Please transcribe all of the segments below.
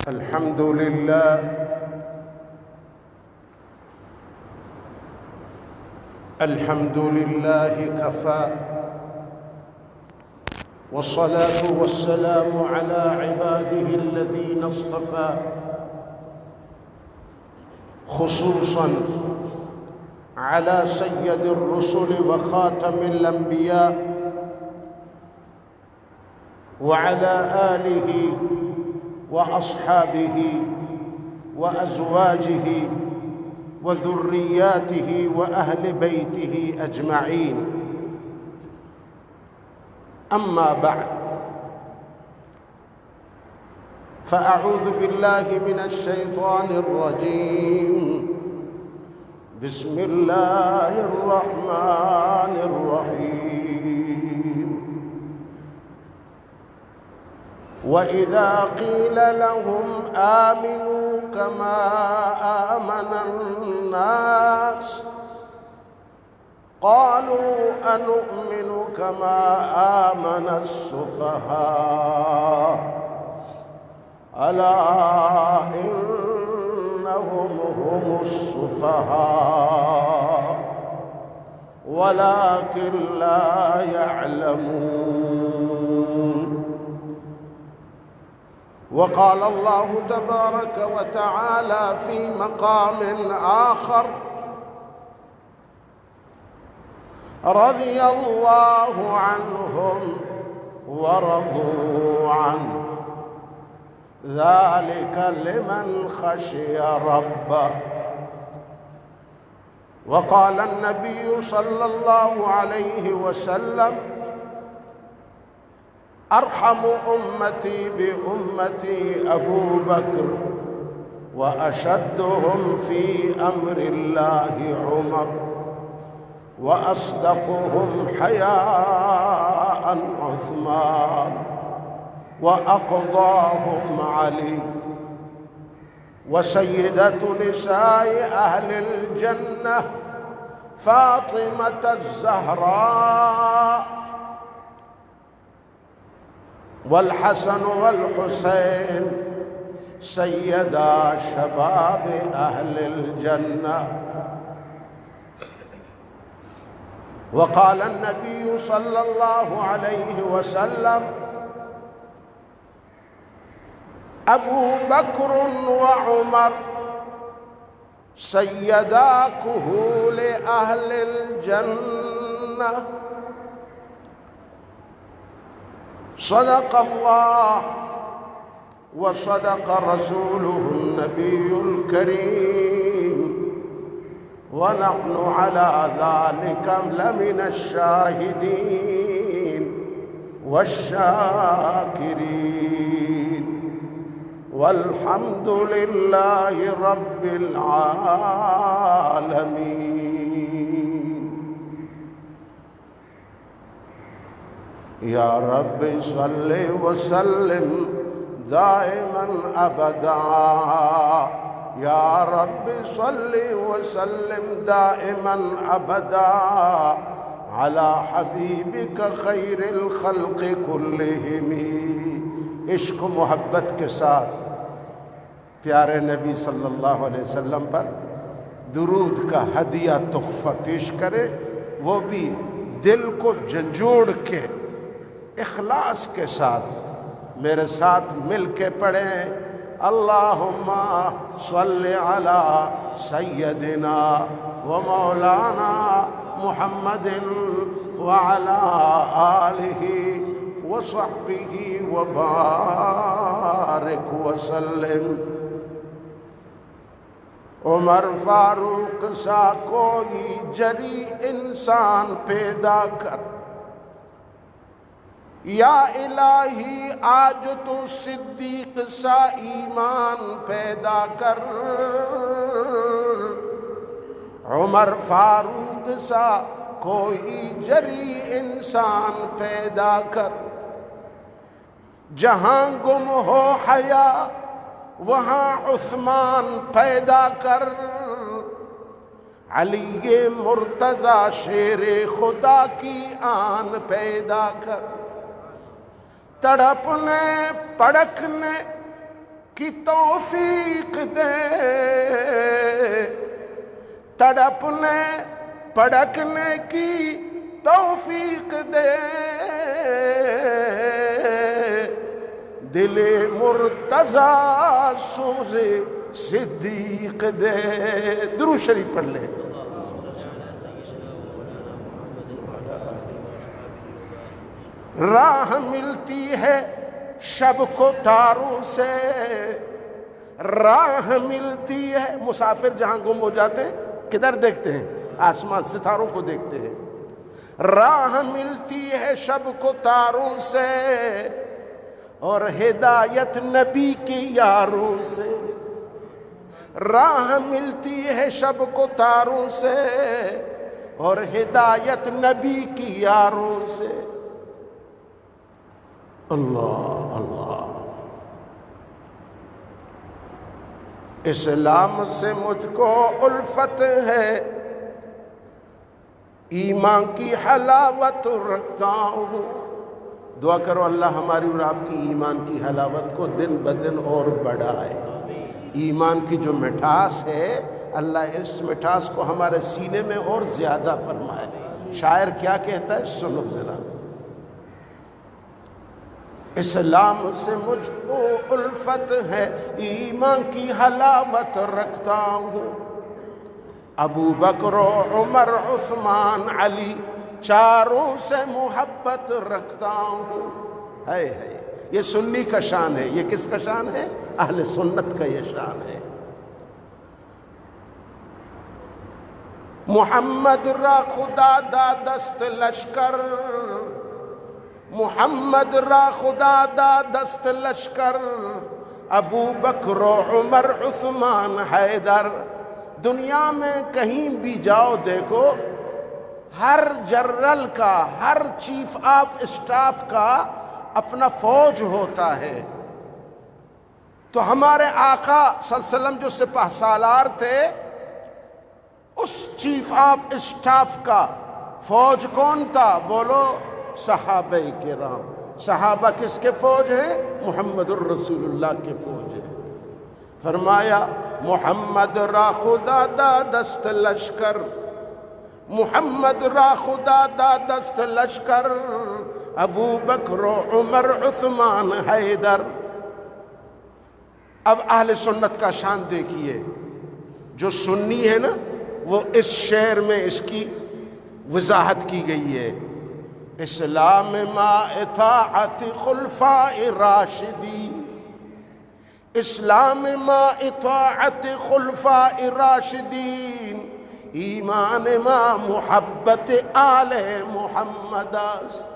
الحمد لله الحمد لله كفى والصلاة والسلام على عباده الذين اصطفى خصوصا على سيد الرسل وخاتم الأنبياء وعلى آله وأصحابه وأزواجه وذرياته وأهل بيته أجمعين. أما بعد، فأعوذ بالله من الشيطان الرجيم. بسم الله الرحمن الرحيم. وإذا قيل لهم آمنوا كما آمن الناس قالوا أنؤمن كما آمن السفهاء ألا إنهم هم السفهاء ولكن لا يعلمون. وقال الله تبارك وتعالى في مقام آخر: رضي الله عنهم ورضوا عنه ذلك لمن خشي ربه. وقال النبي صلى الله عليه وسلم: أرحم أمتي بأمتي أبو بكر وأشدهم في أمر الله عمر وأصدقهم حياء عثمان وأقضاهم علي. وسيدة نساء أهل الجنة فاطمة الزهراء والحسن والحسين سيدا شباب أهل الجنة. وقال النبي صلى الله عليه وسلم: أبو بكر وعمر سيدا كهول أهل الجنة. صدق الله وصدق رسوله النبي الكريم، ونحن على ذلك لمن الشاهدين والشاكرين، والحمد لله رب العالمين. يا رب صل وسلم دائما أبدا، يا رب صل وسلم دائما أبدا على حبيبك خير الخلق كلهم. عشق و محبت کے ساتھ پیارے نبی صلی اللہ علیہ وسلم پر درود کا ہدیہ تحفہ پیش کرے، وہ بھی دل کو جھنجھوڑ کے اخلاص کے ساتھ میرے ساتھ مل کے پڑھیں: اللہم صلی علی سیدنا و مولانا محمد وعلی آلہ وصحبہ وبارک وسلم۔ عمر فاروق سا کوئی جری انسان پیدا کر، یا الہی آج تو صدیق سا ایمان پیدا کر۔ عمر فاروق سا کوئی جری انسان پیدا کر، جہاں گم ہو حیا وہاں عثمان پیدا کر۔ علی مرتضی شیر خدا کی آن پیدا کر، تڑپنے پڑکنے کی توفیق دے، تڑپنے پڑکنے کی توفیق دے، دل مرتضیٰ سوز صدیق دے۔ درود شریف پڑھ لیں۔ راہ ملتی ہے شب کو تاروں سے، راہ ملتی ہے، مسافر جہاں گم ہو جاتے ہیں کدھر دیکھتے ہیں؟ آسمان، ستاروں کو دیکھتے ہیں۔ راہ ملتی ہے شب کو تاروں سے، اور ہدایت نبی کی یاروں سے۔ راہ ملتی ہے شب کو تاروں سے، اور ہدایت نبی کی یاروں سے۔ اللہ اللہ۔ اسلام سے مجھ کو الفت ہے، ایمان کی حلاوت رکھتا ہوں۔ دعا کرو اللہ ہماری اور آپ کی ایمان کی حلاوت کو دن بدن اور بڑھائے۔ ایمان کی جو مٹھاس ہے، اللہ اس مٹھاس کو ہمارے سینے میں اور زیادہ فرمائے۔ شاعر کیا کہتا ہے سنو ذرا۔ اسلام سے مجھ کو الفت ہے، ایمان کی حلاوت رکھتا ہوں۔ ابو بکر و عمر عثمان علی چاروں سے محبت رکھتا ہوں۔ ہے یہ سنی کا شان ہے۔ یہ کس کا شان ہے؟ اہل سنت کا یہ شان ہے۔ محمد را خدا دا دست لشکر، محمد را خدا دا دست لشکر، ابو بکر و عمر عثمان حیدر۔ دنیا میں کہیں بھی جاؤ دیکھو، ہر جنرل کا، ہر چیف آف اسٹاف کا اپنا فوج ہوتا ہے۔ تو ہمارے آقا صلی اللہ علیہ وسلم جو سپہ سالار تھے، اس چیف آف اسٹاف کا فوج کون تھا؟ بولو، صحابہ کرام۔ صحابہ کس کے فوج ہیں؟ محمد الرسول اللہ کے فوج ہیں۔ فرمایا محمد را خدا دا دست لشکر، محمد را خدا دا دست لشکر، ابو بکر و عمر عثمان حیدر۔ اب اہل سنت کا شان دیکھیے۔ جو سنی ہے نا، وہ اس شعر میں اس کی وضاحت کی گئی ہے۔ اسلام ما اطاعت خلفاء راشدین، اسلام ما اطاعت خلفاء راشدین، ایمان ما محبت آل محمد است۔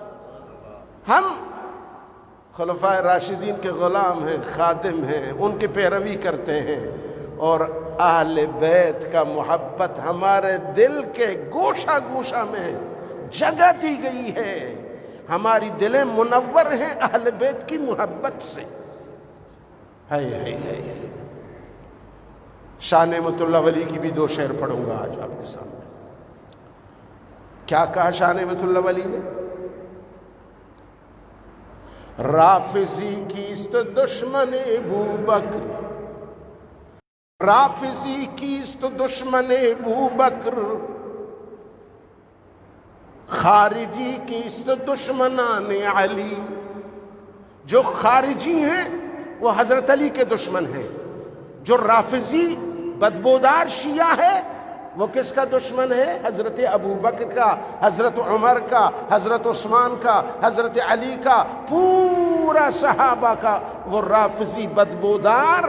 ہم خلفاء راشدین کے غلام ہیں، خادم ہیں، ان کی پیروی کرتے ہیں، اور اہل بیت کا محبت ہمارے دل کے گوشہ گوشہ میں جگہ دی گئی ہے۔ ہماری دلیں منور ہیں اہل بیت کی محبت سے۔ شاہ نعمت اللہ ولی کی بھی 2 شعر پڑھوں گا آج آپ کے سامنے۔ کیا کہا شاہ نعمت اللہ ولی نے؟ رافضی کیست دشمن ابو بکر، رافضی کیست دشمن ابو بکر، خارجی کیست دشمنان علی۔ جو خارجی ہیں وہ حضرت علی کے دشمن ہیں، جو رافضی بدبودار شیعہ ہے وہ کس کا دشمن ہے؟ حضرت ابو بکر کا، حضرت عمر کا، حضرت عثمان کا، حضرت علی کا، پورا صحابہ کا۔ وہ رافضی بدبودار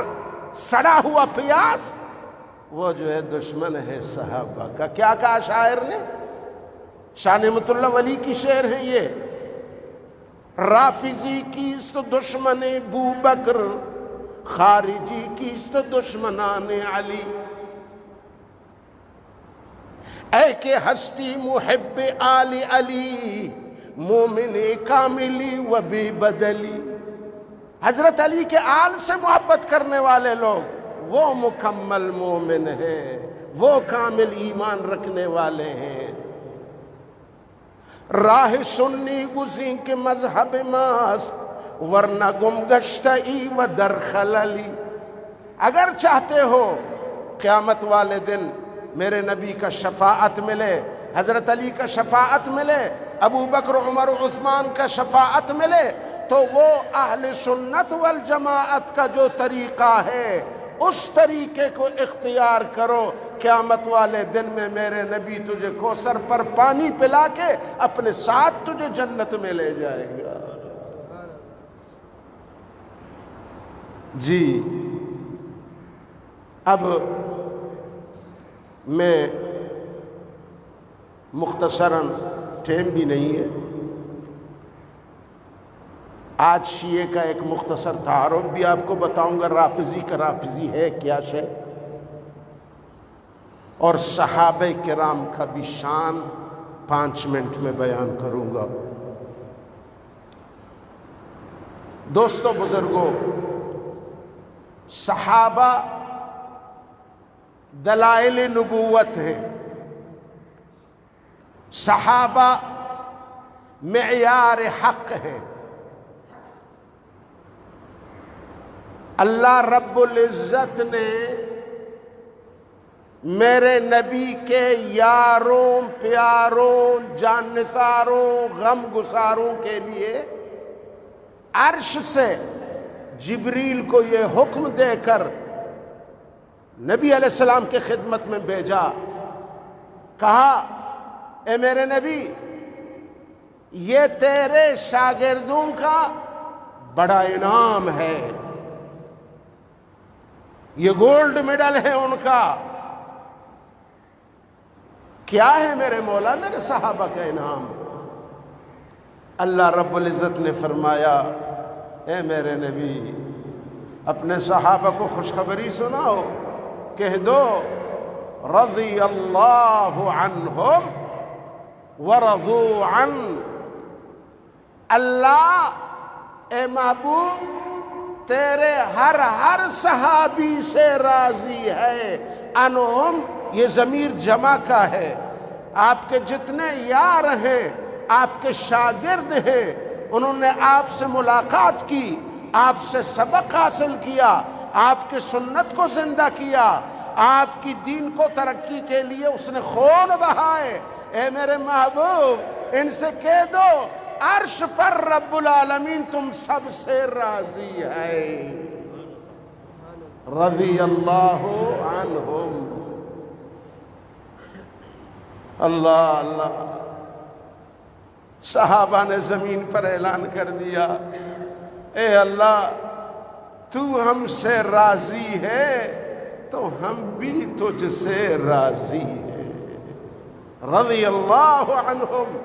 سڑا ہوا پیاس، وہ جو ہے دشمن ہے صحابہ کا۔ کیا کہا شاعر نے؟ شاہ نعمت اللہ ولی کی شعر ہیں یہ۔ رافضی کیست دشمن ابو بکر، خارجی کیست دشمنان علی۔ اے کہ ہستی محب آل علی، مومن کاملی و بے بدلی۔ حضرت علی کے آل سے محبت کرنے والے لوگ وہ مکمل مومن ہیں، وہ کامل ایمان رکھنے والے ہیں۔ راہ سنی گزین کے مذہب ماست، ورنہ گم گشتئی و در خللی. اگر چاہتے ہو قیامت والے دن میرے نبی کا شفاعت ملے، حضرت علی کا شفاعت ملے، ابو بکر عمر عثمان کا شفاعت ملے، تو وہ اہل سنت والجماعت کا جو طریقہ ہے اس طریقے کو اختیار کرو. قیامت والے دن میں میرے نبی تجھے کوثر پر پانی پلا کے اپنے ساتھ تجھے جنت میں لے جائے گا. جی اب میں مختصراً، ٹائم بھی نہیں ہے، آج شیعہ کا ایک مختصر تعارف بھی آپ کو بتاؤں گا، رافضی کا رافضی ہے کیا شے، اور صحابہ کرام کا بھی شان 5 منٹ میں بیان کروں گا. دوستو بزرگوں، صحابہ دلائل نبوت ہیں، صحابہ معیار حق ہیں. اللہ رب العزت نے میرے نبی کے یاروں پیاروں جانثاروں غم گساروں کے لیے عرش سے جبریل کو یہ حکم دے کر نبی علیہ السلام کے خدمت میں بھیجا. کہا اے میرے نبی، یہ تیرے شاگردوں کا بڑا انعام ہے، یہ گولڈ میڈل ہے ان کا. کیا ہے میرے مولا؟ میرے صحابہ کا انعام. اللہ رب العزت نے فرمایا اے میرے نبی، اپنے صحابہ کو خوشخبری سناؤ، کہہ دو رضی اللہ عنہم ورضوا عن. اللہ اے محبوب تیرے ہر صحابی سے راضی ہے. انہم یہ ضمیر جمع کا ہے. آپ کے جتنے یار ہیں، آپ کے شاگرد ہیں، انہوں نے آپ سے ملاقات کی، آپ سے سبق حاصل کیا، آپ کی سنت کو زندہ کیا، آپ کی دین کو ترقی کے لیے اس نے خون بہائے. اے میرے محبوب ان سے کہہ دو عرش پر رب العالمین تم سب سے راضی ہے. رضی اللہ عنہم. اللہ اللہ. صحابہ نے زمین پر اعلان کر دیا اے اللہ تو ہم سے راضی ہے تو ہم بھی تجھ سے راضی ہیں. رضی اللہ عنہم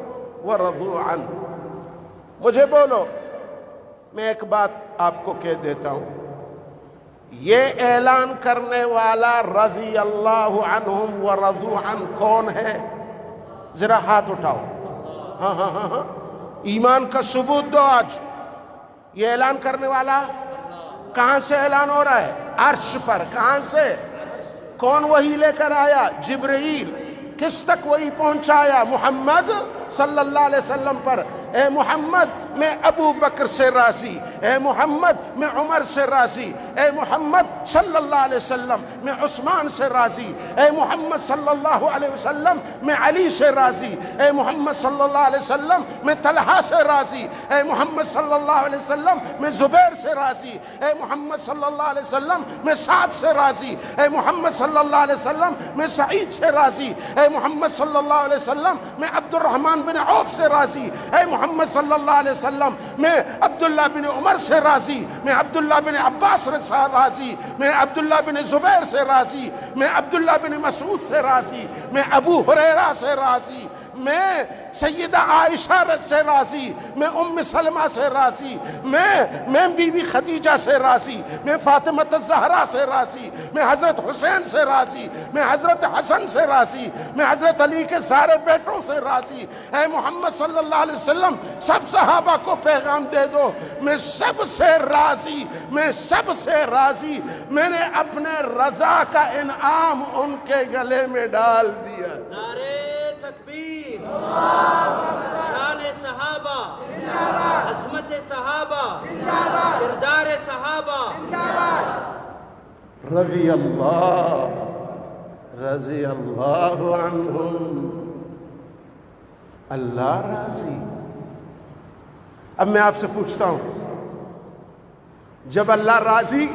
ورضوا عنہ. مجھے بولو، میں ایک بات آپ کو کہہ دیتا ہوں، یہ اعلان کرنے والا رضی اللہ عنہم ورضوا عنہ کون ہے؟ ذرا ہاتھ اٹھاؤ. ہاں ہاں ہاں ہاں، ایمان کا ثبوت دو. آج یہ اعلان کرنے والا کہاں سے اعلان ہو رہا ہے؟ عرش پر. کہاں سے؟ کون وحی لے کر آیا؟ جبرائیل. کس تک وحی پہنچایا؟ محمد صلی اللہ علیہ وسلم پر. اے محمد میں ابو بکر سے راضی، اے محمد میں عمر سے راضی، اے محمد صلی اللہ علیہ وسلم میں عثمان سے راضی، اے محمد صلی اللہ علیہ وسلم میں علی سے راضی، اے محمد صلی اللہ علیہ وسلم میں طلحہ سے راضی، اے محمد صلی اللہ علیہ وسلم میں زبیر سے راضی، اے محمد صلی اللہ علیہ وسلم میں سعد سے راضی، اے محمد صلی اللہ علیہ وسلم میں سعید سے راضی، اے محمد صلی اللہ علیہ وسلم میں عبد الرحمن بن عوف سے راضی، اے محمد صلی اللہ علیہ وسلم میں عبداللہ بن عمر سے راضی، میں عبداللہ بن عباس سے راضی، میں عبداللہ بن زبیر سے راضی، میں عبداللہ بن مسعود سے راضی، میں ابو ہریرہ سے راضی، میں سیدہ عائشہ سے راضی، میں ام سلمہ سے راضی، میں بی بی خدیجہ سے راضی، میں فاطمہ الزہرا سے راضی، میں حضرت حسین سے راضی، میں حضرت حسن سے راضی، میں حضرت علی کے سارے بیٹوں سے راضی. اے محمد صلی اللہ علیہ وسلم سب صحابہ کو پیغام دے دو میں سب سے راضی، میں سب سے راضی. میں نے اپنے رضا کا انعام ان کے گلے میں ڈال دیا. نعرے تکبیر، شان صحابہ، عظمت صحابہ. رضی اللہ عنہم، اللہ راضی۔ اب میں آپ سے پوچھتا ہوں، جب اللہ راضی،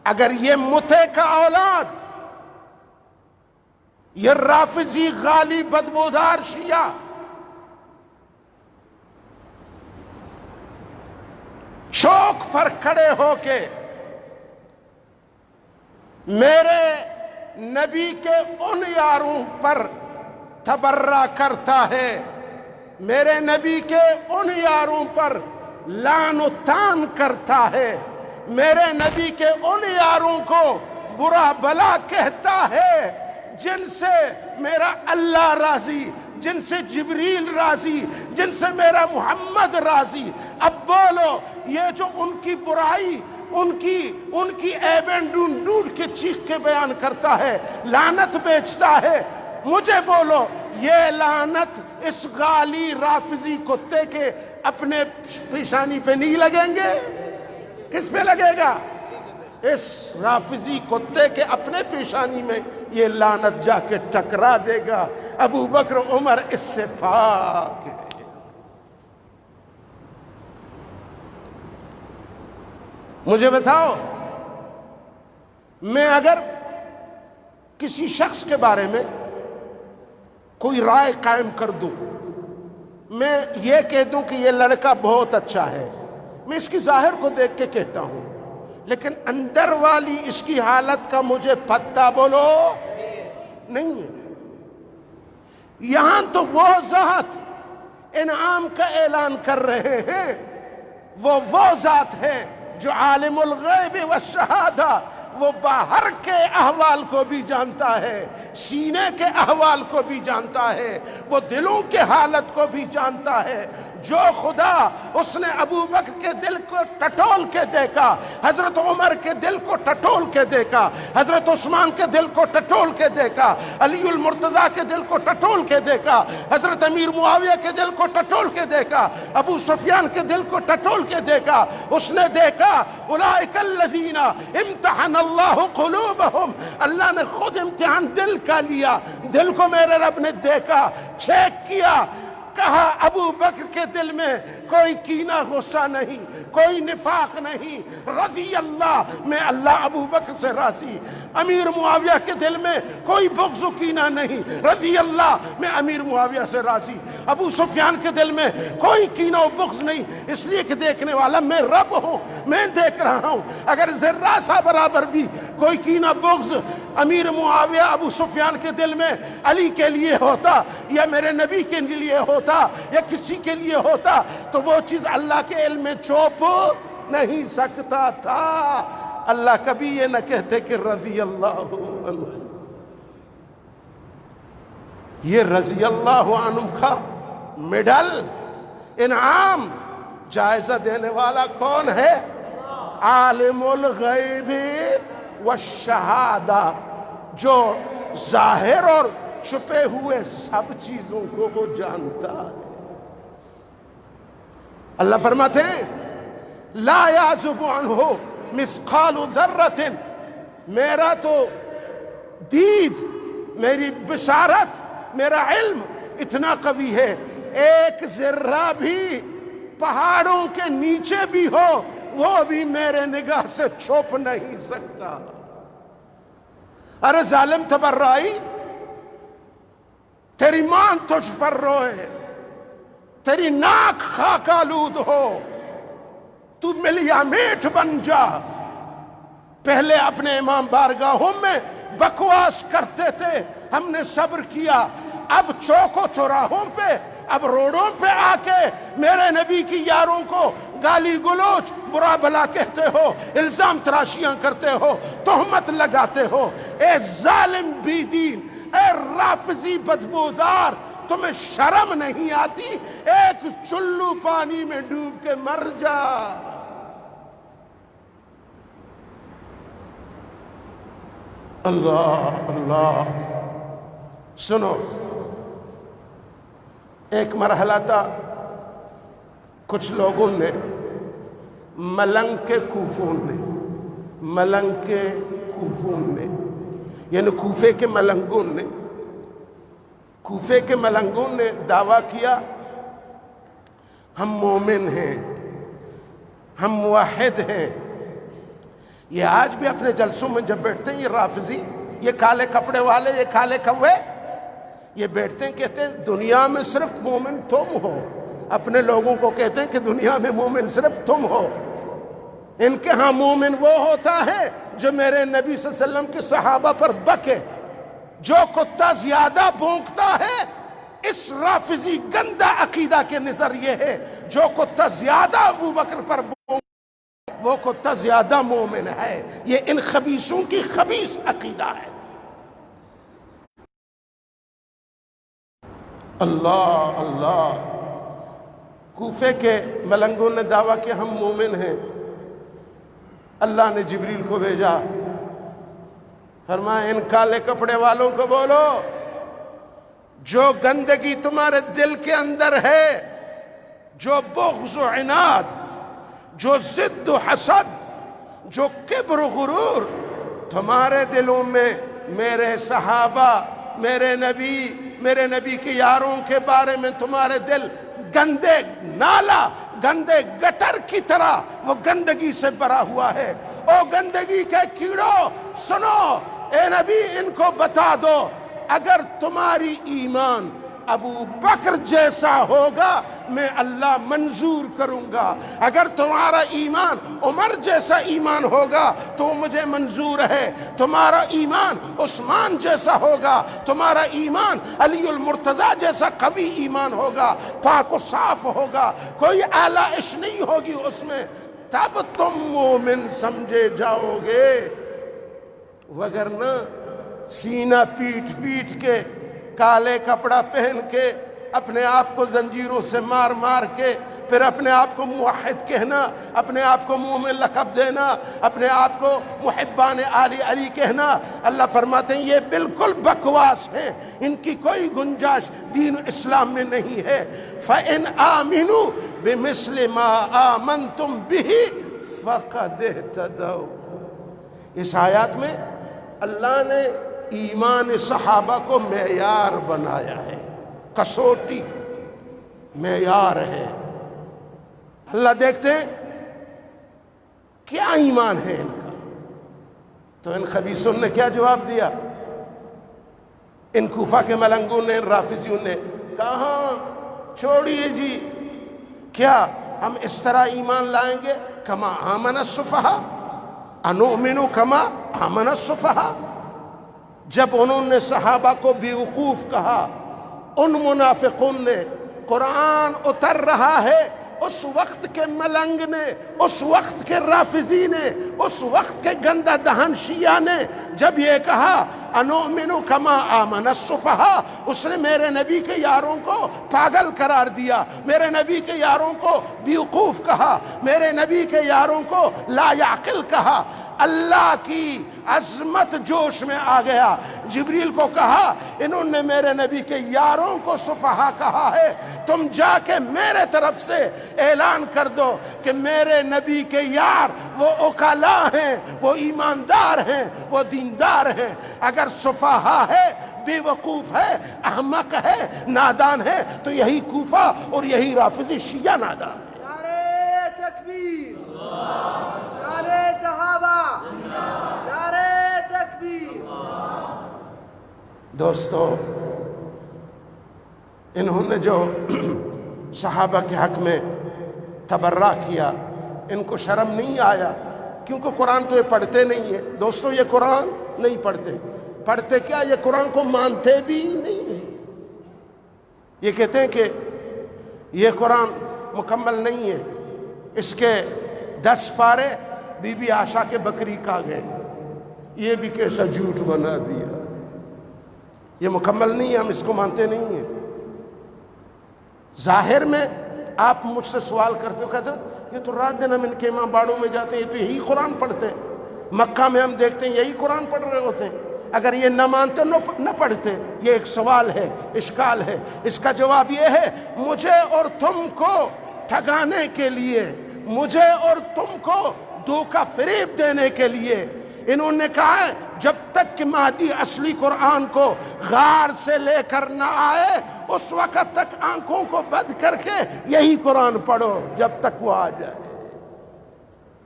اگر یہ متے کا اولاد، یہ رافضی غالی بدبودار شیعہ چوک پر کھڑے ہو کے میرے نبی کے ان یاروں پر تبرہ کرتا ہے، میرے نبی کے ان یاروں پر لعن و طعن کرتا ہے، میرے نبی کے ان یاروں کو برا بلا کہتا ہے جن سے میرا اللہ راضی، جن سے جبریل راضی، جن سے میرا محمد راضی، اب بولو یہ جو ان کی برائی، ان کی عیبیں ڈھونڈ ڈھونڈ کے چیخ کے بیان کرتا ہے، لعنت بیچتا ہے، مجھے بولو یہ لعنت اس غالی رافضی کتے کے اپنے پیشانی پہ نہیں لگیں گے؟ کس پہ لگے گا؟ اس رافضی کتے کے اپنے پیشانی میں یہ لعنت جا کے ٹکرا دے گا۔ ابو بکر عمر اس سے پاک ہے۔ مجھے بتاؤ، میں اگر کسی شخص کے بارے میں کوئی رائے قائم کر دوں، میں یہ کہہ دوں کہ یہ لڑکا بہت اچھا ہے، میں اس کی ظاہر کو دیکھ کے کہتا ہوں، لیکن اندر والی اس کی حالت کا مجھے پتہ بولو نہیں ہے۔ یہاں تو وہ ذات انعام کا اعلان کر رہے ہیں، وہ ذات ہے جو عالم الغیب والشہادہ، وہ باہر کے احوال کو بھی جانتا ہے، سینے کے احوال کو بھی جانتا ہے، وہ دلوں کے حالت کو بھی جانتا ہے۔ جو خدا اس نے ابو بکر کے دل کو ٹٹول کے دیکھا، حضرت عمر کے دل کو ٹٹول کے دیکھا، حضرت عثمان کے دل کو ٹٹول کے دیکھا، علی المرتضیٰ کے دل کو ٹٹول کے دیکھا، حضرت امیر معاویہ کے دل کو ٹٹول کے دیکھا، ابو سفیان کے دل کو ٹٹول کے دیکھا، اس نے دیکھا اولئک الذین امتحن اللہ قلوبہم، اللہ نے خود امتحان دل کا لیا، دل کو میرے رب نے دیکھا، چیک کیا، کہا ابو بکر کے دل میں کوئی کینہ غصہ نہیں، کوئی نفاق نہیں، رضی اللہ، میں اللہ ابو بکر سے راضی۔ امیر معاویہ کے دل میں کوئی بغض و کینہ نہیں، رضی اللہ، میں امیر معاویہ سے راضی۔ ابو سفیان کے دل میں کوئی کینہ و بغض نہیں، اس لیے کہ دیکھنے والا میں رب ہوں، میں دیکھ رہا ہوں۔ اگر ذرہ سا برابر بھی کوئی کینہ بغض امیر معاویہ ابو سفیان کے دل میں علی کے لیے ہوتا، یا میرے نبی کے لیے ہوتا، یا کسی کے لیے ہوتا، تو وہ چیز اللہ کے علم میں چھپ نہیں سکتا تھا۔ اللہ کبھی یہ نہ کہتے کہ رضی اللہ عنہ۔ یہ رضی اللہ عنہ کا میڈل، انعام، جائزہ دینے والا کون ہے؟ عالم الغیب والشہادہ، جو ظاہر اور چھپے ہوئے سب چیزوں کو وہ جانتا ہے۔ اللہ فرماتے ہیں لا یعزب عنہ مثقال ذرۃ، میرا تو دید، میری بصارت، میرا علم اتنا قوی ہے، ایک ذرہ بھی پہاڑوں کے نیچے بھی ہو وہ بھی میرے نگاہ سے چھپ نہیں سکتا۔ ارے ظالم تبرائی، تیری ماں تجھ پر روئے، تیری ناک خاک آلود ہو، تو ملیا میٹ بن جا۔ پہلے اپنے امام بارگاہوں میں بکواس کرتے تھے، ہم نے صبر کیا، اب چوکوں چوراہوں پہ، اب روڈوں پہ آ کے میرے نبی کی یاروں کو گالی گلوچ، برا بلا کہتے ہو، الزام تراشیاں کرتے ہو، تہمت لگاتے ہو۔ اے ظالم بی دین، اے رافضی بدبودار، تمہیں شرم نہیں آتی؟ ایک چلو پانی میں ڈوب کے مر جا۔ اللہ اللہ۔ سنو، ایک مرحلہ تھا، کچھ لوگوں نے، ملنگ کے کوفوں نے، ملنگ کے کوفون نے، یعنی کوفے کے ملنگون نے دعویٰ کیا ہم مومن ہیں، ہم موحد ہیں۔ یہ آج بھی اپنے جلسوں میں جب بیٹھتے ہیں یہ رافضی، یہ کالے کپڑے والے، یہ کالے کوے، یہ بیٹھتے ہیں کہتے ہیں دنیا میں صرف مومن تم ہو، اپنے لوگوں کو کہتے ہیں کہ دنیا میں مومن صرف تم ہو۔ ان کے ہاں مومن وہ ہوتا ہے جو میرے نبی صلی اللہ علیہ وسلم کے صحابہ پر بکے۔ جو کتا زیادہ بھونکتا ہے، اس رافضی گندہ عقیدہ کے نظریے ہے، جو کتا زیادہ ابو بکر پر بھونکتا وہ کتا زیادہ مومن ہے۔ یہ ان خبیثوں کی خبیث عقیدہ ہے۔ اللہ اللہ، کوفے کے ملنگوں نے دعویٰ کہ ہم مومن ہیں۔ اللہ نے جبریل کو بھیجا، فرمایا ان کالے کپڑے والوں کو بولو جو گندگی تمہارے دل کے اندر ہے، جو بغض و عناد، جو ضد و حسد، جو کبر و غرور تمہارے دلوں میں میرے صحابہ، میرے نبی کے یاروں کے بارے میں تمہارے دل گندے نالا، گندے گٹر کی طرح وہ گندگی سے بھرا ہوا ہے۔ او گندگی کے کیڑوں سنو، اے نبی ان کو بتا دو اگر تمہاری ایمان ابو بکر جیسا ہوگا میں اللہ منظور کروں گا، اگر تمہارا ایمان عمر جیسا ایمان ہوگا تو مجھے منظور ہے، تمہارا ایمان عثمان جیسا ہوگا، تمہارا ایمان علی المرتضیٰ جیسا قوی ایمان ہوگا، پاک و صاف ہوگا، کوئی آلائش نہیں ہوگی اس میں، تب تم مومن سمجھے جاؤ گے۔ وگرنہ سینہ پیٹ کے، کالے کپڑا پہن کے، اپنے آپ کو زنجیروں سے مار کے، پھر اپنے آپ کو موحد کہنا، اپنے آپ کو مومن لقب دینا، اپنے آپ کو محبان علی کہنا، اللہ فرماتے ہیں یہ بالکل بکواس ہے، ان کی کوئی گنجائش دین اسلام میں نہیں ہے۔ فَإِنْ آمِنُوا بِمِثْلِ مَا آمَنْتُمْ بِهِ فَقَدْ اهْتَدَوْا۔ اس آیات میں اللہ نے ایمان صحابہ کو معیار بنایا ہے، کسوٹی معیار ہے۔ اللہ دیکھتے ہیں کیا ایمان ہے ان کا، تو ان خبیثوں نے کیا جواب دیا؟ ان کوفہ کے ملنگوں نے، ان رافضیوں نے کہا چھوڑیے جی، کیا ہم اس طرح ایمان لائیں گے کما آمن السفہاء، انؤمن کما آمن السفہاء؟ جب انہوں نے صحابہ کو بیوقوف کہا، ان منافقون نے، قرآن اتر رہا ہے، اس وقت کے ملنگ نے، اس وقت کے رافضی نے، اس وقت کے گندہ دہن شیعہ نے جب یہ کہا انؤمن کما آمن السفہاء، اس نے میرے نبی کے یاروں کو پاگل قرار دیا، میرے نبی کے یاروں کو بیوقوف کہا، میرے نبی کے یاروں کو لا یعقل کہا۔ اللہ کی عظمت جوش میں آ گیا، جبریل کو کہا انہوں نے میرے نبی کے یاروں کو سفہا کہا ہے، تم جا کے میرے طرف سے اعلان کر دو کہ میرے نبی کے یار وہ عقلا ہیں، وہ ایماندار ہیں، وہ دیندار ہیں۔ اگر سفہا ہے، بے وقوف ہے، احمق ہے، نادان ہے، تو یہی کوفہ اور یہی رافضی شیعہ نادان ہے۔ نعرہ تکبیر، نعرہ صحابہ، نعرہ تکبیر۔ دوستو، انہوں نے جو صحابہ کے حق میں تبرہ کیا، ان کو شرم نہیں آیا؟ کیونکہ قرآن تو یہ پڑھتے نہیں ہیں دوستو، یہ قرآن نہیں پڑھتے کیا، یہ قرآن کو مانتے بھی نہیں ہیں۔ یہ کہتے ہیں کہ یہ قرآن مکمل نہیں ہے، اس کے 10 پارے بی بی عائشہ کے بکری کا گئے، یہ بھی کیسا جھوٹ بنا دیا، یہ مکمل نہیں ہے، ہم اس کو مانتے نہیں ہیں۔ ظاہر میں آپ مجھ سے سوال کرتے ہو، کہتے ہیں یہ تو رات دن ہم ان کے امام باڑوں میں جاتے ہیں، یہ تو یہی قرآن پڑھتے ہیں، مکہ میں ہم دیکھتے ہیں یہی قرآن پڑھ رہے ہوتے ہیں، اگر یہ نہ مانتے نہ پڑھتے؟ یہ ایک سوال ہے، اشکال ہے۔ اس کا جواب یہ ہے، مجھے اور تم کو ٹھگانے کے لیے، مجھے اور تم کو دھوکہ فریب دینے کے لیے انہوں نے کہا ہے جب تک کہ مہدی اصلی قرآن کو غار سے لے کر نہ آئے اس وقت تک آنکھوں کو بند کر کے یہی قرآن پڑھو جب تک وہ آ جائے.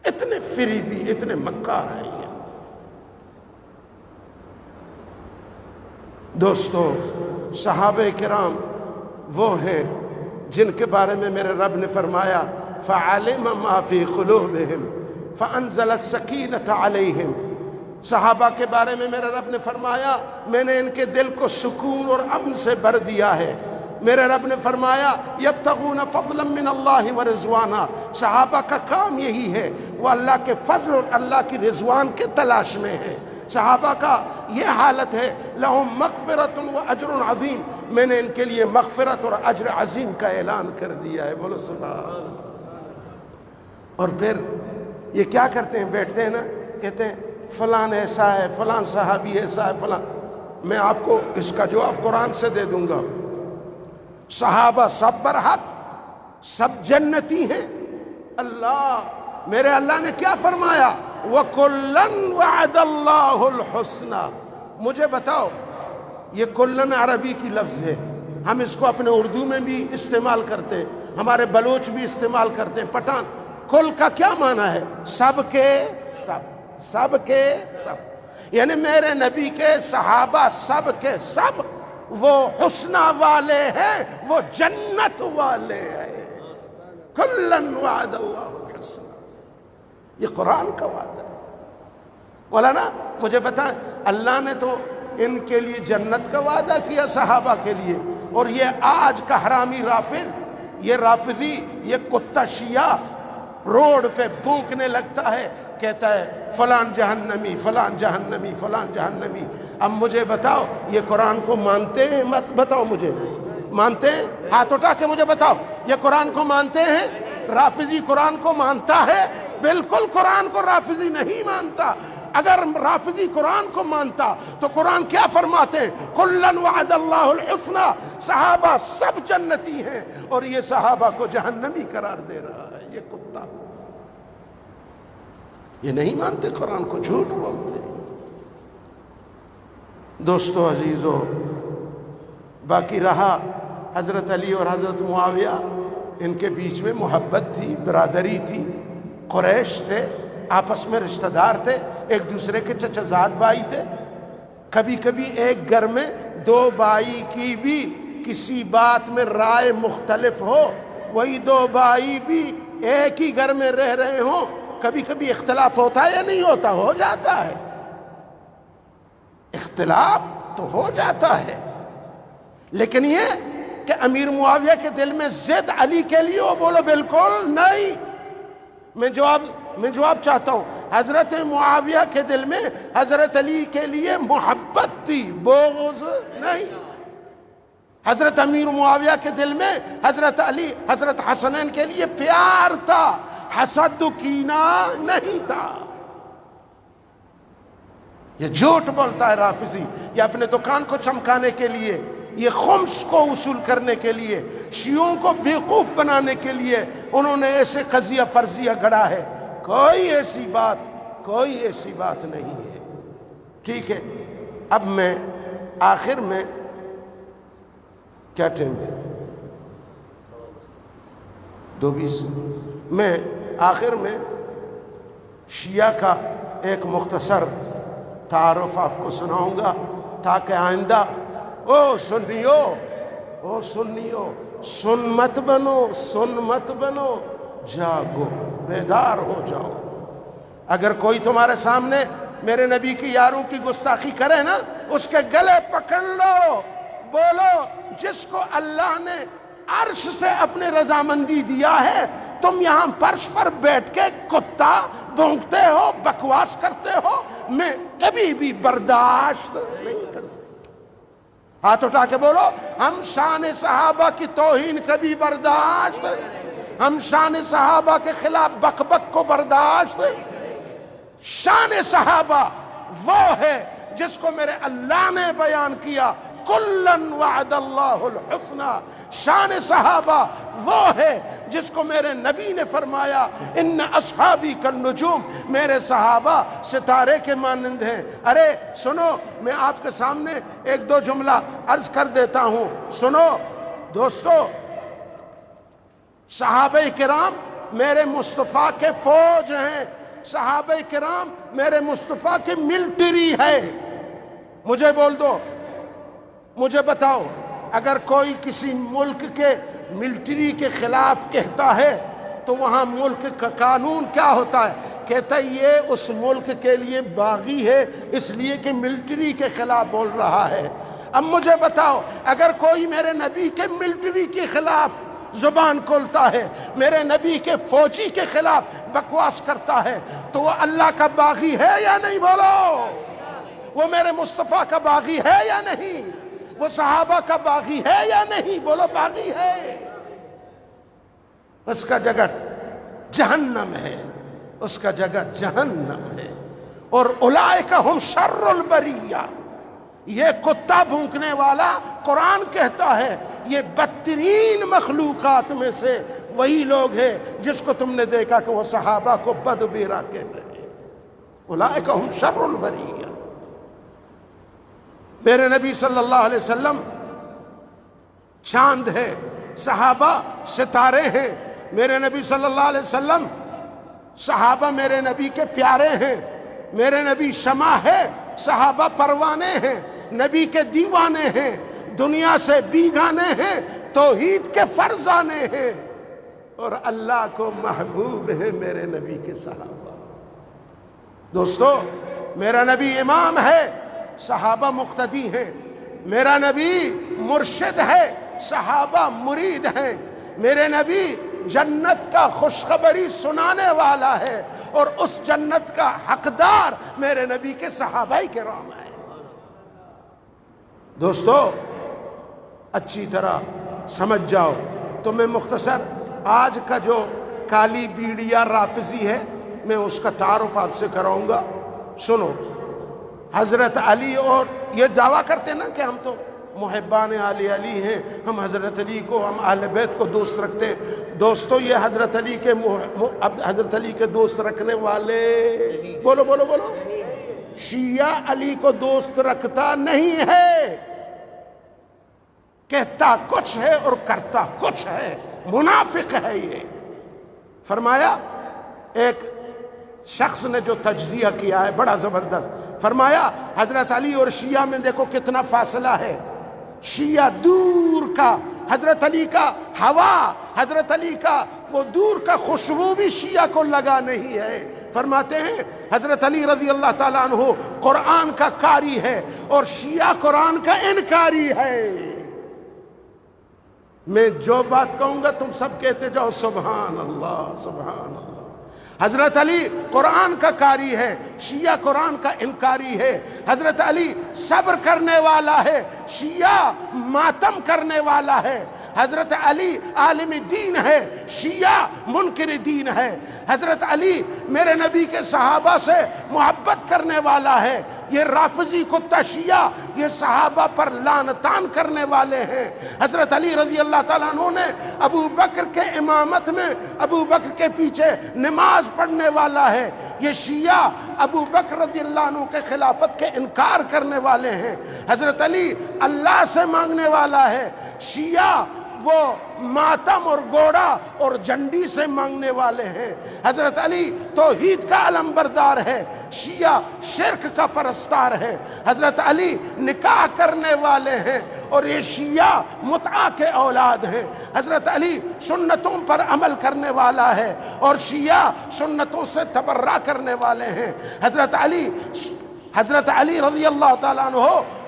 اتنے فریبی، اتنے مکار ہیں یہ. دوستو، صحابہ کرام وہ ہیں جن کے بارے میں میرے رب نے فرمایا فَعَلِمَ مَا فِي قُلُوبِهِمْ فَأَنزَلَ السَّكِينَةَ عَلَيْهِمْ. صحابہ کے بارے میں میرے رب نے فرمایا میں نے ان کے دل کو سکون اور امن سے بھر دیا ہے. میرے رب نے فرمایا یبتغون فضلا من اللہ ورضوانا. صحابہ کا کام یہی ہے، وہ اللہ کے فضل اور اللہ کی رضوان کے تلاش میں ہے. صحابہ کا یہ حالت ہے لہم مغفرت و اجر عظیم. میں نے ان کے لیے مغفرت اور اجر عظیم کا اعلان کر دیا ہے. بولو سبحان اللہ. اور پھر یہ کیا کرتے ہیں، بیٹھتے ہیں نا، کہتے ہیں فلان ایسا ہے، فلان صحابی ایسا ہے، فلان. میں آپ کو اس کا جواب قرآن سے دے دوں گا. صحابہ سب برحق، سب جنتی ہیں. میرے اللہ نے کیا فرمایا وَكُلًّا وَعَدَ اللَّهُ الْحُسْنَى. مجھے بتاؤ، یہ کلن عربی کی لفظ ہے، ہم اس کو اپنے اردو میں بھی استعمال کرتے ہیں، ہمارے بلوچ بھی استعمال کرتے ہیں، پٹھان. کل کا کیا معنی ہے؟ سب کے سب، سب کے سب. یعنی میرے نبی کے صحابہ سب کے سب وہ حسنہ والے ہیں، وہ جنت والے ہیں. کلن وعد اللہ الحسنى. یہ قرآن کا وعدہ ہے. مولانا مجھے بتائیں، اللہ نے تو ان کے لیے جنت کا وعدہ کیا صحابہ کے لیے، اور یہ آج کا حرامی رافض، یہ رافضی، یہ کتا شیعہ روڈ پہ بھونکنے لگتا ہے، کہتا ہے فلان جہنمی، فلان جہنمی، فلان جہنمی. اب مجھے بتاؤ یہ قرآن کو مانتے ہیں؟ مت بتاؤ مجھے. مانتے ہیں؟ ہاتھ اٹھا کے مجھے بتاؤ یہ قرآن کو مانتے ہیں؟ رافضی قرآن کو مانتا ہے؟ بالکل قرآن کو رافضی نہیں مانتا. اگر رافضی قرآن کو مانتا تو قرآن کیا فرماتے ہیں؟ کلن وعد اللہ الحسنى. صحابہ سب جنتی ہیں اور یہ صحابہ کو جہنمی قرار دے رہا ہے. یہ کتا، یہ نہیں مانتے قرآن کو، جھوٹ بولتے ہیں. دوستو عزیزو، باقی رہا حضرت علی اور حضرت معاویہ، ان کے بیچ میں محبت تھی، برادری تھی، قریش تھے، آپس میں رشتہ دار تھے، ایک دوسرے کے چچا زاد بھائی تھے. کبھی کبھی ایک گھر میں دو بھائی کی بھی کسی بات میں رائے مختلف ہو، وہی دو بھائی بھی ایک ہی گھر میں رہ رہے ہوں، کبھی کبھی اختلاف ہوتا ہے یا نہیں ہوتا؟ ہو جاتا ہے. اختلاف تو ہو جاتا ہے، لیکن یہ کہ امیر معاویہ کے دل میں ضد علی کے لیے ہو، بولو بالکل نہیں. میں جواب چاہتا ہوں، حضرت معاویہ کے دل میں حضرت علی کے لیے محبت تھی، بغض نہیں. حضرت امیر معاویہ کے دل میں حضرت علی، حضرت حسنین کے لیے پیار تھا، حسد و کینہ نہیں تھا. یہ جھوٹ بولتا ہے رافضی، یہ اپنے دکان کو چمکانے کے لیے، یہ خمس کو وصول کرنے کے لیے، شیعوں کو بیوقوف بنانے کے لیے انہوں نے ایسے قضیہ فرضیہ گڑا ہے. کوئی ایسی بات نہیں ہے. ٹھیک ہے، اب میں آخر میں کیا ٹائم ہے؟ 2:20. میں آخر میں شیعہ کا ایک مختصر تعارف آپ کو سناؤں گا تاکہ آئندہ سنیو سن مت بنو، جاگو، بیدار ہو جاؤ. اگر کوئی تمہارے سامنے میرے نبی کی یاروں کی گستاخی کرے نا، اس کے گلے پکڑ لو، بولو جس کو اللہ نے عرش سے اپنے رضامندی دیا ہے، تم یہاں فرش پر بیٹھ کے کتا بھونکتے ہو، بکواس کرتے ہو، میں کبھی بھی برداشت نہیں کر سکتا. ہاتھ اٹھا کے بولو ہم شان صحابہ کی توہین کبھی برداشت، ہم شان صحابہ کے خلاف بک بک کو برداشت. شان صحابہ وہ ہے جس کو میرے اللہ نے بیان کیا، کلن وعد اللہ الحسنى. شان صحابہ وہ ہے جس کو میرے نبی نے فرمایا ان اصحابی کالنجوم، میرے صحابہ ستارے کے مانند ہیں۔ ارے سنو، میں آپ کے سامنے ایک دو جملہ عرض کر دیتا ہوں، سنو دوستو، صحابہ کرام میرے مصطفیٰ کے فوج ہیں، صحابہ کرام میرے مصطفیٰ کی ملٹری ہے۔ مجھے بول دو، مجھے بتاؤ، اگر کوئی کسی ملک کے ملٹری کے خلاف کہتا ہے تو وہاں ملک کا قانون کیا ہوتا ہے؟ کہتا ہے یہ اس ملک کے لیے باغی ہے اس لیے کہ ملٹری کے خلاف بول رہا ہے۔ اب مجھے بتاؤ، اگر کوئی میرے نبی کے ملٹری کے خلاف زبان کھولتا ہے، میرے نبی کے فوجی کے خلاف بکواس کرتا ہے، تو وہ اللہ کا باغی ہے یا نہیں؟ بولو، وہ میرے مصطفیٰ کا باغی ہے یا نہیں؟ وہ صحابہ کا باغی ہے یا نہیں؟ بولو، باغی ہے۔ اس کا جگہ جہنم ہے، اس کا جگہ جہنم ہے۔ اور اولئک ہم شر البریہ، یہ کتا بھونکنے والا قرآن کہتا ہے یہ بدترین مخلوقات میں سے وہی لوگ ہیں جس کو تم نے دیکھا کہ وہ صحابہ کو بدبیرا کہہ رہے ہیں۔ اولئک ہم شر البریہ۔ میرے نبی صلی اللہ علیہ وسلم چاند ہے، صحابہ ستارے ہیں۔ میرے نبی صلی اللہ علیہ وسلم، صحابہ میرے نبی کے پیارے ہیں۔ میرے نبی شمع ہے، صحابہ پروانے ہیں، نبی کے دیوانے ہیں، دنیا سے بیگانے ہیں، توحید کے فرزانے ہیں، اور اللہ کو محبوب ہیں میرے نبی کے صحابہ۔ دوستو، میرا نبی امام ہے، صحابہ مقتدی ہیں۔ میرا نبی مرشد ہے، صحابہ مرید ہیں۔ میرے نبی جنت کا خوشخبری سنانے والا ہے، اور اس جنت کا حقدار میرے نبی کے صحابہ کرام ہیں۔ دوستو، اچھی طرح سمجھ جاؤ۔ تو میں مختصر آج کا جو کالی بیڑیا رافضی ہے میں اس کا تعارف آپ سے کراؤں گا۔ سنو، حضرت علی، اور یہ دعویٰ کرتے نا کہ ہم تو محبان علی ہیں، ہم حضرت علی کو، ہم اہل بیت کو دوست رکھتے ہیں۔ دوستو، یہ حضرت علی کے دوست رکھنے والے، بولو بولو بولو، شیعہ علی کو دوست رکھتا نہیں ہے، کہتا کچھ ہے اور کرتا کچھ ہے، منافق ہے یہ۔ فرمایا ایک شخص نے جو تجزیہ کیا ہے بڑا زبردست، فرمایا حضرت علی اور شیعہ میں دیکھو کتنا فاصلہ ہے۔ شیعہ دور کا، حضرت علی کا ہوا، حضرت علی کا وہ دور کا خوشبو بھی شیعہ کو لگا نہیں ہے۔ فرماتے ہیں حضرت علی رضی اللہ تعالیٰ عنہ قرآن کا قاری ہے اور شیعہ قرآن کا انکاری ہے۔ میں جو بات کہوں گا تم سب کہتے جاؤ سبحان اللہ سبحان اللہ۔ حضرت علی قرآن کا قاری ہے، شیعہ قرآن کا انکاری ہے۔ حضرت علی صبر کرنے والا ہے، شیعہ ماتم کرنے والا ہے۔ حضرت علی عالم دین ہے، شیعہ منکر دین ہے۔ حضرت علی میرے نبی کے صحابہ سے محبت کرنے والا ہے۔ یہ رافضی کتا شیعہ یہ صحابہ پر لعنتان کرنے والے ہیں۔ حضرت علی رضی اللہ تعالیٰ عنہ نے ابو بکر کے امامت میں ابو بکر کے پیچھے نماز پڑھنے والا ہے۔ یہ شیعہ ابو بکر رضی اللہ عنہ کے خلافت کے انکار کرنے والے ہیں۔ حضرت علی اللہ سے مانگنے والا ہے، شیعہ وہ ماتم اور گوڑا اور جنڈی سے مانگنے والے ہیں۔ حضرت علی توحید کا علمبردار ہے، شیعہ شرک کا پرستار ہے۔ حضرت علی نکاح کرنے والے ہیں اور یہ شیعہ متعہ کے اولاد ہیں۔ حضرت علی سنتوں پر عمل کرنے والا ہے اور شیعہ سنتوں سے تبرہ کرنے والے ہیں۔ حضرت علی رضی اللہ تعالیٰ عنہ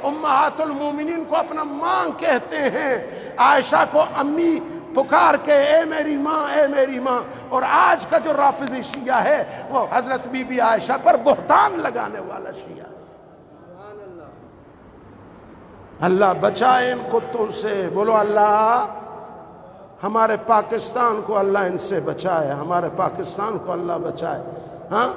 امہات المومنین کو اپنا ماں کہتے ہیں، عائشہ کو امی پکار کے اے میری ماں اے میری ماں۔ اور آج کا جو رافضی شیعہ ہے وہ حضرت بی بی عائشہ پر بہتان لگانے والا شیعہ۔ اللہ بچائے ان کتوں سے، بولو اللہ ہمارے پاکستان کو اللہ ان سے بچائے، ہمارے پاکستان کو اللہ بچائے۔ ہاں،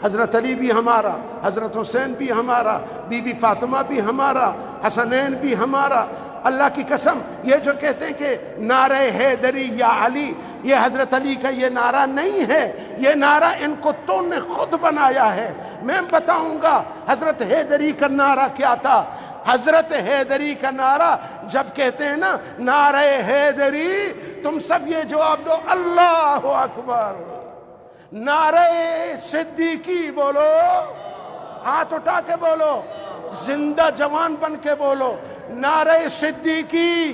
حضرت علی بھی ہمارا، حضرت حسین بھی ہمارا، بی بی فاطمہ بھی ہمارا، حسنین بھی ہمارا، اللہ کی قسم یہ جو کہتے ہیں کہ نعرہ حیدری یا علی، یہ حضرت علی کا یہ نعرہ نہیں ہے، یہ نعرہ ان کتوں نے خود بنایا ہے۔ میں بتاؤں گا حضرت حیدری کا نعرہ کیا تھا۔ حضرت حیدری کا نعرہ جب کہتے ہیں نا نعرہ حیدری، تم سب یہ جواب دو اللہ اکبر۔ نعرہ صدیقی بولو، ہاتھ اٹھا کے بولو، زندہ جوان بن کے بولو، نعرہ صدیقی،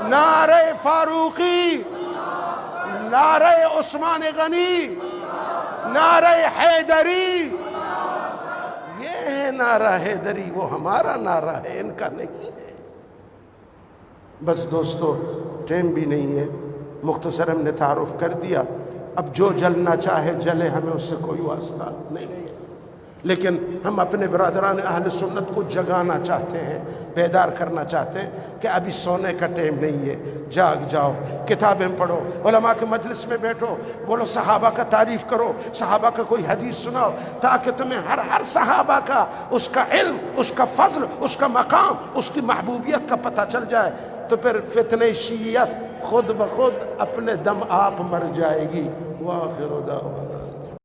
نعرہ فاروقی، نعرہ عثمان غنی، نعرہ حیدری۔ یہ ہے نعرہ حیدری، وہ ہمارا نعرہ ہے، ان کا نہیں ہے۔ بس دوستو ٹائم بھی نہیں ہے، مختصر ہم نے تعارف کر دیا، اب جو جلنا چاہے جلے، ہمیں اس سے کوئی واسطہ نہیں ہے، لیکن ہم اپنے برادران اہل سنت کو جگانا چاہتے ہیں، بیدار کرنا چاہتے ہیں کہ ابھی سونے کا ٹائم نہیں ہے، جاگ جاؤ، کتابیں پڑھو، علماء کے مجلس میں بیٹھو، بولو صحابہ کا تعریف کرو، صحابہ کا کوئی حدیث سناؤ، تاکہ تمہیں ہر صحابہ کا اس کا علم، اس کا فضل، اس کا مقام، اس کی محبوبیت کا پتہ چل جائے، تو پھر فتنہ شیعیت خود بخود اپنے دم آپ مر جائے گی۔ وآخر دعوانا